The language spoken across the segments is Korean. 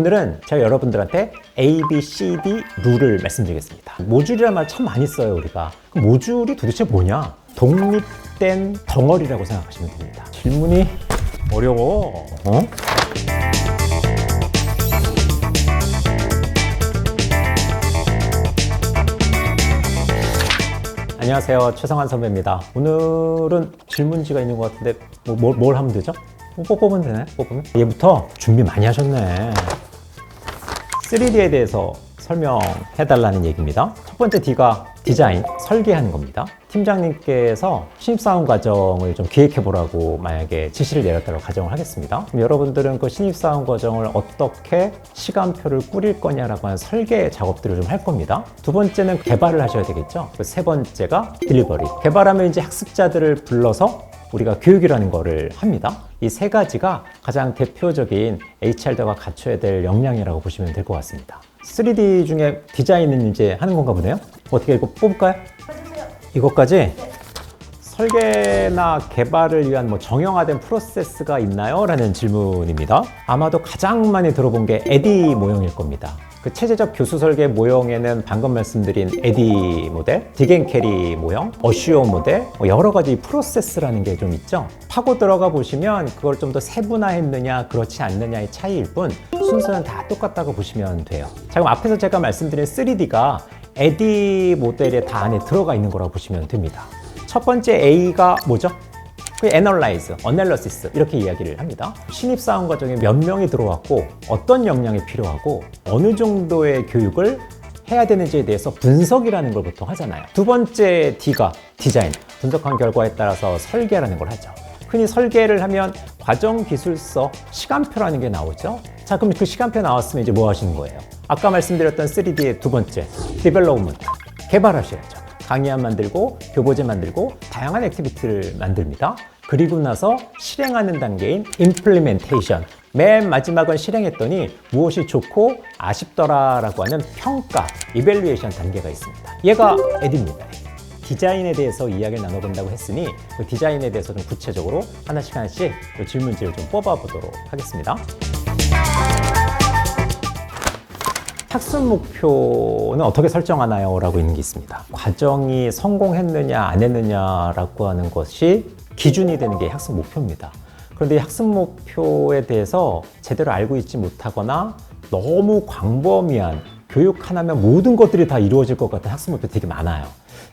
오늘은 제가 여러분들한테 A, B, C, D 룰을 말씀드리겠습니다. 모듈이란 말 참 많이 써요, 우리가. 모듈이 도대체 뭐냐? 독립된 덩어리라고 생각하시면 됩니다. 질문이 어려워. 안녕하세요, 최성환 선배입니다. 오늘은 질문지가 있는 것 같은데 뭘 하면 되죠? 뽑으면 되나요? 뽑으면? 얘부터 준비 많이 하셨네. 3D에 대해서 설명해달라는 얘기입니다. 첫 번째 D가 디자인, 설계하는 겁니다. 팀장님께서 신입사원 과정을 좀 기획해보라고 만약에 지시를 내렸다고 가정을 하겠습니다. 그럼 여러분들은 그 신입사원 과정을 어떻게 시간표를 꾸릴 거냐라고 하는 설계 작업들을 좀 할 겁니다. 두 번째는 개발을 하셔야 되겠죠. 세 번째가 딜리버리. 개발하면 이제 학습자들을 불러서 우리가 교육이라는 거를 합니다. 이 세 가지가 가장 대표적인 HR가 갖춰야 될 역량이라고 보시면 될 것 같습니다. 3D 중에 디자인은 이제 하는 건가 보네요. 어떻게 이거 뽑을까요? 해주세요. 이것까지? 네. 설계나 개발을 위한 정형화된 프로세스가 있나요? 라는 질문입니다. 아마도 가장 많이 들어본 게 에디 모형일 겁니다. 그 체제적 교수 설계 모형에는 방금 말씀드린 에디 모델, 딕앤캐리 모형, 어슈어 모델, 여러 가지 프로세스라는 게 좀 있죠. 파고 들어가 보시면 그걸 좀 더 세분화했느냐 그렇지 않느냐의 차이일 뿐 순서는 다 똑같다고 보시면 돼요. 자, 그럼 앞에서 제가 말씀드린 3D가 에디 모델에 다 안에 들어가 있는 거라고 보시면 됩니다. 첫 번째 A가 뭐죠? 그 애널라이즈, 어널리시스 이렇게 이야기를 합니다. 신입사원 과정에 몇 명이 들어왔고 어떤 역량이 필요하고 어느 정도의 교육을 해야 되는지에 대해서 분석이라는 걸 보통 하잖아요. 두 번째 D가 디자인, 분석한 결과에 따라서 설계라는 걸 하죠. 흔히 설계를 하면 과정기술서, 시간표라는 게 나오죠. 자, 그럼 그 시간표 나왔으면 이제 뭐 하시는 거예요? 아까 말씀드렸던 3D의 두 번째, 디벨로프먼트, 개발하셔야죠. 강의안 만들고 교보제 만들고 다양한 액티비티를 만듭니다. 그리고 나서 실행하는 단계인 임플리멘테이션, 맨 마지막은 실행했더니 무엇이 좋고 아쉽더라라고 하는 평가, 이밸루에이션 단계가 있습니다. 얘가 에디입니다. 디자인에 대해서 이야기를 나눠본다고 했으니 그 디자인에 대해서 좀 구체적으로 하나씩 그 질문지를 좀 뽑아보도록 하겠습니다. 학습 목표는 어떻게 설정하나요? 라고 있는 게 있습니다. 과정이 성공했느냐 안 했느냐라고 하는 것이 기준이 되는 게 학습 목표입니다. 그런데 이 학습 목표에 대해서 제대로 알고 있지 못하거나 너무 광범위한 교육 하나면 모든 것들이 다 이루어질 것 같은 학습 목표 되게 많아요.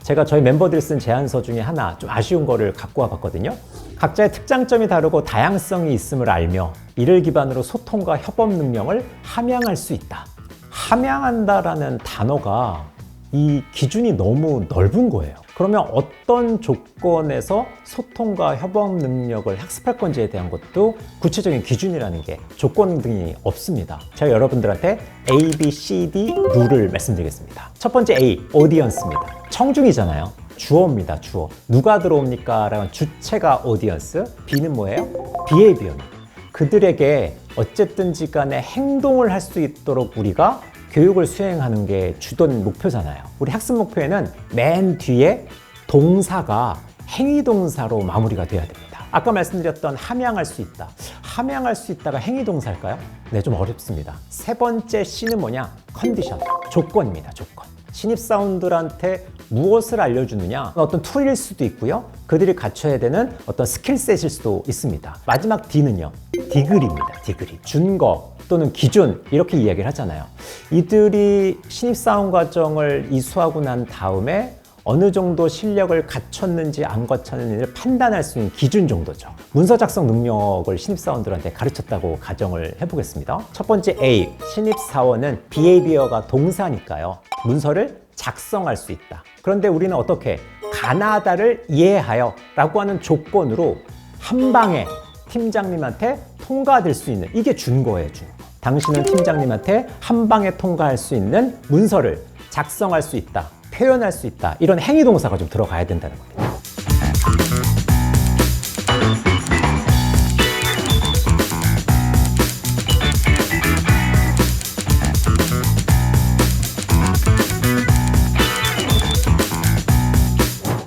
제가 저희 멤버들이 쓴 제안서 중에 하나 좀 아쉬운 거를 갖고 와봤거든요. 각자의 특장점이 다르고 다양성이 있음을 알며 이를 기반으로 소통과 협업 능력을 함양할 수 있다. 함양한다라는 단어가 이 기준이 너무 넓은 거예요. 그러면 어떤 조건에서 소통과 협업 능력을 학습할 건지에 대한 것도 구체적인 기준이라는 게 조건 등이 없습니다. 제가 여러분들한테 A, B, C, D 룰을 말씀드리겠습니다. 첫 번째 A, 오디언스입니다. 청중이잖아요. 주어입니다, 주어. 누가 들어옵니까? 라는 주체가 오디언스. B는 뭐예요? 비헤이비어입니다. 그들에게 어쨌든지 간에 행동을 할 수 있도록 우리가 교육을 수행하는 게 주된 목표잖아요. 우리 학습 목표에는 맨 뒤에 동사가 행위동사로 마무리가 돼야 됩니다. 아까 말씀드렸던 함양할 수 있다. 함양할 수 있다가 행위동사일까요? 네, 좀 어렵습니다. 세 번째 C는 뭐냐? 컨디션, 조건입니다. 조건. 신입사원들한테 무엇을 알려주느냐? 어떤 툴일 수도 있고요. 그들이 갖춰야 되는 어떤 스킬셋일 수도 있습니다. 마지막 D는요. 디그리입니다. 디그리. 준거 또는 기준 이렇게 이야기를 하잖아요. 이들이 신입사원 과정을 이수하고 난 다음에 어느 정도 실력을 갖췄는지 안 갖췄는지를 판단할 수 있는 기준 정도죠. 문서 작성 능력을 신입사원들한테 가르쳤다고 가정을 해보겠습니다. 첫 번째 A, 신입사원은 비헤이비어가 동사니까요. 문서를 작성할 수 있다. 그런데 우리는 어떻게? 가나다를 이해하여 라고 하는 조건으로 한 방에 팀장님한테 통과될 수 있는, 이게 준거예요, 준거. 당신은 팀장님한테 한 방에 통과할 수 있는 문서를 작성할 수 있다, 표현할 수 있다, 이런 행위동사가 좀 들어가야 된다는 겁니다.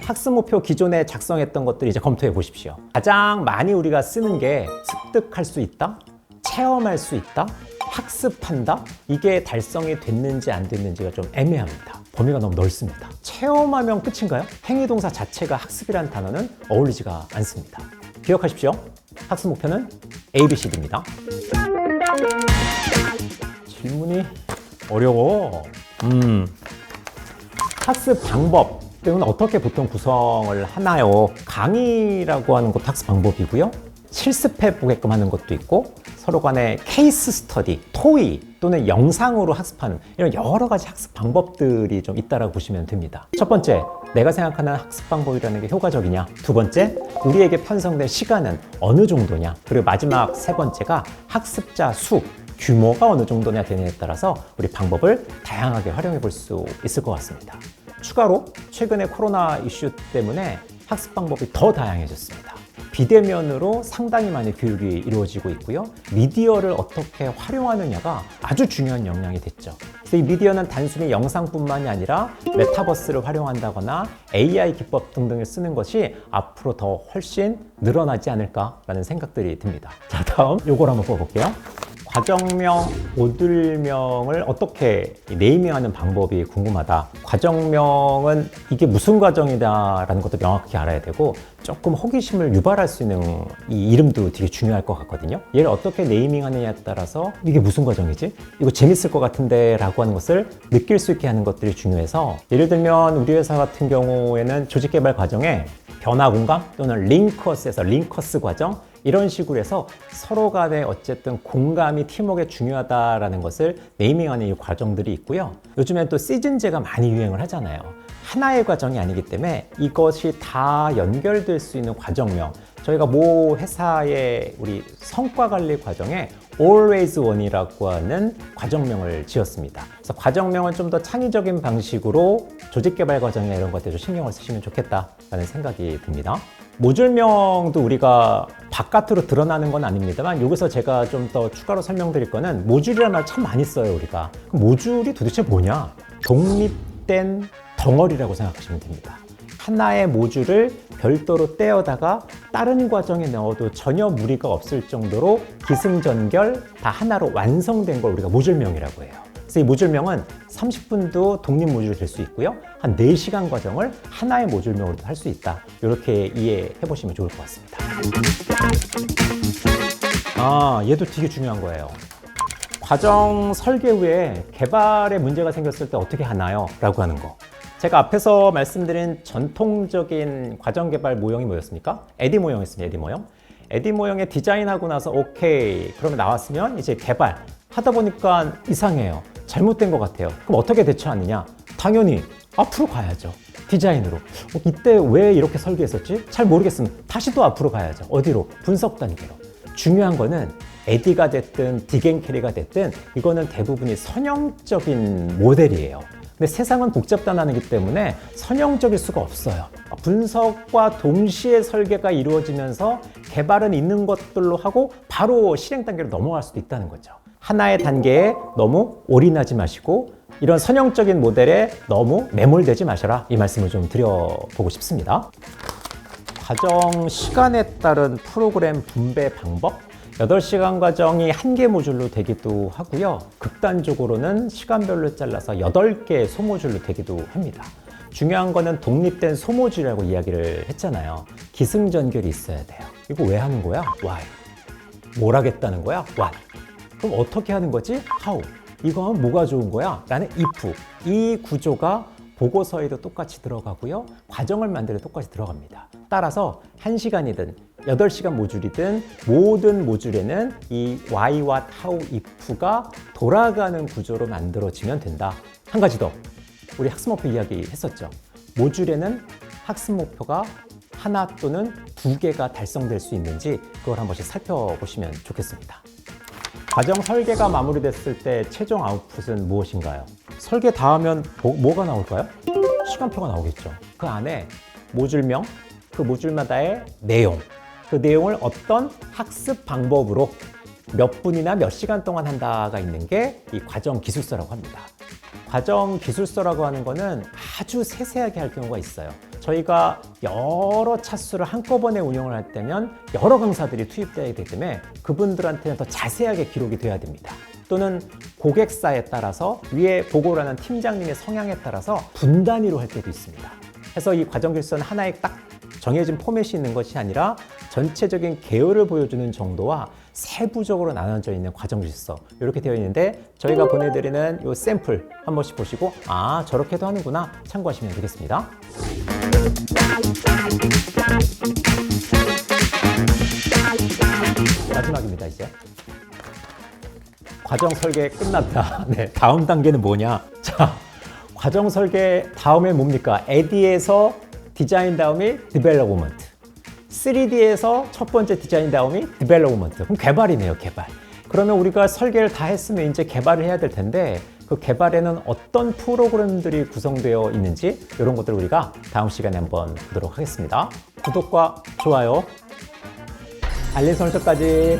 학습 목표 기존에 작성했던 것들 이제 검토해 보십시오. 가장 많이 우리가 쓰는 게 습득할 수 있다, 체험할 수 있다, 학습한다? 이게 달성이 됐는지 안 됐는지가 좀 애매합니다. 범위가 너무 넓습니다. 체험하면 끝인가요? 행위동사 자체가 학습이라는 단어는 어울리지가 않습니다. 기억하십시오. 학습 목표는 ABCD입니다. 질문이 어려워. 학습 방법 때문에 어떻게 보통 구성을 하나요? 강의라고 하는 것도 학습 방법이고요. 실습해 보게끔 하는 것도 있고 서로 간의 케이스 스터디, 토의 또는 영상으로 학습하는 이런 여러 가지 학습 방법들이 좀 있다라고 보시면 됩니다. 첫 번째, 내가 생각하는 학습 방법이라는 게 효과적이냐? 두 번째, 우리에게 편성된 시간은 어느 정도냐? 그리고 마지막 세 번째가 학습자 수, 규모가 어느 정도냐 되느냐에 따라서 우리 방법을 다양하게 활용해 볼 수 있을 것 같습니다. 추가로 최근에 코로나 이슈 때문에 학습 방법이 더 다양해졌습니다. 비대면으로 상당히 많이 교육이 이루어지고 있고요. 미디어를 어떻게 활용하느냐가 아주 중요한 역량이 됐죠. 그래서 이 미디어는 단순히 영상뿐만이 아니라 메타버스를 활용한다거나 AI 기법 등등을 쓰는 것이 앞으로 더 훨씬 늘어나지 않을까라는 생각들이 듭니다. 자, 다음 요걸 한번 뽑아볼게요. 과정명, 모듈명을 어떻게 네이밍하는 방법이 궁금하다. 과정명은 이게 무슨 과정이다라는 것도 명확히 알아야 되고 조금 호기심을 유발할 수 있는 이 이름도 되게 중요할 것 같거든요. 얘를 어떻게 네이밍하느냐에 따라서 이게 무슨 과정이지? 이거 재밌을 것 같은데 라고 하는 것을 느낄 수 있게 하는 것들이 중요해서 예를 들면 우리 회사 같은 경우에는 조직개발 과정에 변화 공감 또는 링커스에서 링커스 과정 이런 식으로 해서 서로 간에 어쨌든 공감이 팀워크에 중요하다라는 것을 네이밍하는 이 과정들이 있고요. 요즘엔 또 시즌제가 많이 유행을 하잖아요. 하나의 과정이 아니기 때문에 이것이 다 연결될 수 있는 과정명. 저희가 모 회사의 우리 성과 관리 과정에 Always One이라고 하는 과정명을 지었습니다. 그래서 과정명은 좀 더 창의적인 방식으로 조직개발 과정에 이런 것들을 좀 신경을 쓰시면 좋겠다라는 생각이 듭니다. 모듈명도 우리가 바깥으로 드러나는 건 아닙니다만 여기서 제가 좀 더 추가로 설명드릴 거는 모듈이라는 말 참 많이 써요 우리가. 그럼 모듈이 도대체 뭐냐? 독립된 덩어리라고 생각하시면 됩니다. 하나의 모듈을 별도로 떼어다가 다른 과정에 넣어도 전혀 무리가 없을 정도로 기승전결 다 하나로 완성된 걸 우리가 모듈명이라고 해요. 그래서 이 모듈명은 30분도 독립 모듈이 될 수 있고요. 한 4시간 과정을 하나의 모듈명으로도 할 수 있다. 이렇게 이해해 보시면 좋을 것 같습니다. 얘도 되게 중요한 거예요. 과정 설계 후에 개발에 문제가 생겼을 때 어떻게 하나요? 라고 하는 거. 제가 앞에서 말씀드린 전통적인 과정 개발 모형이 뭐였습니까? 에디 모형이었습니다. 에디 모형. 에디 모형에 디자인하고 나서 오케이 그러면 나왔으면 이제 개발 하다 보니까 이상해요. 잘못된 것 같아요. 그럼 어떻게 대처하느냐? 당연히 앞으로 가야죠. 디자인으로. 이때 왜 이렇게 설계했었지? 잘 모르겠으면 다시 또 앞으로 가야죠. 어디로? 분석 단계로. 중요한 거는 에디가 됐든 디겐캐리가 됐든 이거는 대부분이 선형적인 모델이에요. 근데 세상은 복잡단하기 때문에 선형적일 수가 없어요. 분석과 동시에 설계가 이루어지면서 개발은 있는 것들로 하고 바로 실행 단계로 넘어갈 수도 있다는 거죠. 하나의 단계에 너무 올인하지 마시고 이런 선형적인 모델에 너무 매몰되지 마셔라. 이 말씀을 좀 드려보고 싶습니다. 과정 시간에 따른 프로그램 분배 방법? 8시간 과정이 1개 모듈로 되기도 하고요. 극단적으로는 시간별로 잘라서 8개 소모듈로 되기도 합니다. 중요한 거는 독립된 소모듈이라고 이야기를 했잖아요. 기승전결이 있어야 돼요. 이거 왜 하는 거야? Why? 뭘 하겠다는 거야? What? 그럼 어떻게 하는 거지? How? 이거 하면 뭐가 좋은 거야? 라는 if. 이 구조가 보고서에도 똑같이 들어가고요. 과정을 만들 때 똑같이 들어갑니다. 따라서 1시간이든 8시간 모듈이든 모든 모듈에는 이 why, what, how, if가 돌아가는 구조로 만들어지면 된다. 한 가지 더. 우리 학습 목표 이야기 했었죠. 모듈에는 학습 목표가 하나 또는 2개가 달성될 수 있는지 그걸 한 번씩 살펴보시면 좋겠습니다. 과정 설계가 마무리됐을 때 최종 아웃풋은 무엇인가요? 설계 다 하면 뭐가 나올까요? 시간표가 나오겠죠. 그 안에 모듈명, 그 모듈마다의 내용, 그 내용을 어떤 학습 방법으로 몇 분이나 몇 시간 동안 한다가 있는 게 이 과정 기술서라고 합니다. 과정 기술서라고 하는 거는 아주 세세하게 할 경우가 있어요. 저희가 여러 차수를 한꺼번에 운영을 할 때면 여러 강사들이 투입되어야 되기 때문에 그분들한테는 더 자세하게 기록이 돼야 됩니다. 또는 고객사에 따라서 위에 보고를 하는 팀장님의 성향에 따라서 분단위로 할 때도 있습니다. 그래서 이 과정 질서는 하나의 딱 정해진 포맷이 있는 것이 아니라 전체적인 계열을 보여주는 정도와 세부적으로 나눠져 있는 과정 질서 이렇게 되어 있는데 저희가 보내드리는 이 샘플 한 번씩 보시고 아 저렇게도 하는구나 참고하시면 되겠습니다. 마지막입니다 이제. 과정 설계 끝났다. 네, 다음 단계는 뭐냐? 자, 과정 설계 다음에 뭡니까? AD에서 디자인 다음이 디벨로프먼트. 3D에서 첫 번째 디자인 다음이 디벨로프먼트. 그럼 개발이네요, 개발. 그러면 우리가 설계를 다 했으면 이제 개발을 해야 될 텐데 그 개발에는 어떤 프로그램들이 구성되어 있는지 이런 것들을 우리가 다음 시간에 한번 보도록 하겠습니다. 구독과 좋아요, 알림 설정까지.